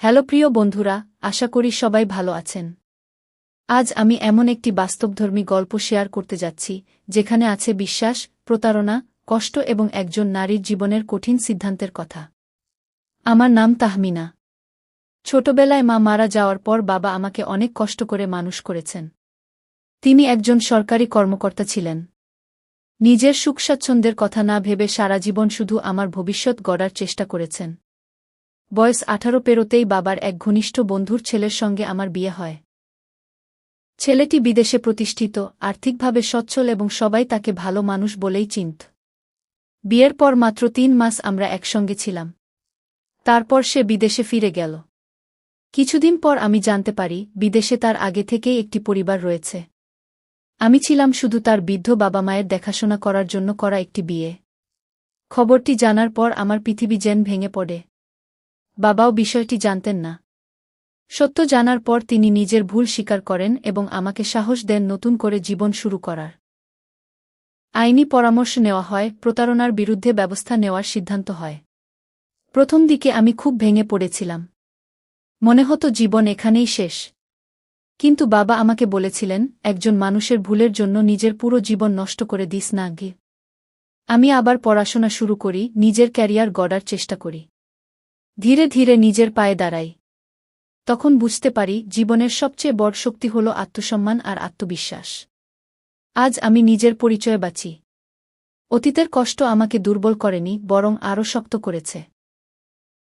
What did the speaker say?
Hello প্রিয় বন্ধুরা, আশা করি সবাই ভালো আছেন। আজ আমি এমন একটি বাস্তবধর্মী গল্প শেয়ার করতে যাচ্ছি, যেখানে আছে বিশ্বাস, প্রতারণা, কষ্ট এবং একজন নারীর জীবনের কঠিন সিদ্ধান্তের কথা। আমার নাম তাহমিনা। ছোটবেলায় মা মারা যাওয়ার পর বাবা আমাকে অনেক কষ্ট করে মানুষ করেছেন। তিনি একজন সরকারি কর্মকর্তা ছিলেন। নিজের সুখস্বাচ্ছন্দ্যের কথা না ভেবে সারা জীবন শুধু আমার ভবিষ্যৎ গড়ার চেষ্টা করেছেন। বয়স 18 পেরোতেই বাবার এক ঘনিষ্ঠ বন্ধুর ছেলের সঙ্গে আমার বিয়ে হয়। ছেলেটি বিদেশে প্রতিষ্ঠিত, আর্থিকভাবে সচ্ছল এবং সবাই তাকে ভালো মানুষ বলেই চিনত। বিয়ের পর মাত্র 3 মাস আমরা একসঙ্গে ছিলাম। তারপর সে বিদেশে ফিরে গেল। কিছুদিন পর আমি জানতে পারি, বিদেশে তার আগে থেকেই একটি পরিবার রয়েছে। আমি ছিলাম শুধু তার বৃদ্ধ বাবা মায়ের দেখাশোনা করার জন্য করা একটি বিয়ে। খবরটি জানার পর আমার পৃথিবী যেন ভেঙে পড়ে। বাবাও বিষয়টি জানতেন না। সত্য জানার পর তিনি নিজের ভুল স্বীকার করেন এবং আমাকে সাহস দেন নতুন করে জীবন শুরু করার। আইনি পরামর্শ নেওয়া হয়, প্রতারণার বিরুদ্ধে ব্যবস্থা নেওয়ার সিদ্ধান্ত হয়। প্রথম দিকে আমি খুব ভেঙে পড়েছিলাম। মনে হতো জীবন এখানেই শেষ। কিন্তু বাবা আমাকে বলেছিলেন, একজন মানুষের ভুলের জন্য নিজের পুরো জীবন নষ্ট করে দিস না গে। আমি আবার পড়াশোনা শুরু করি, নিজের ক্যারিয়ার গড়ার চেষ্টা করি। ধীরে ধীরে নিজের পায়ে দাঁড়াই। তখন বুঝতে পারি, জীবনের সবচেয়ে বড় শক্তি হল আত্মসম্মান আর আত্মবিশ্বাস। আজ আমি নিজের পরিচয়ে বাঁচি। অতীতের কষ্ট আমাকে দুর্বল করেনি, বরং আরও শক্ত করেছে।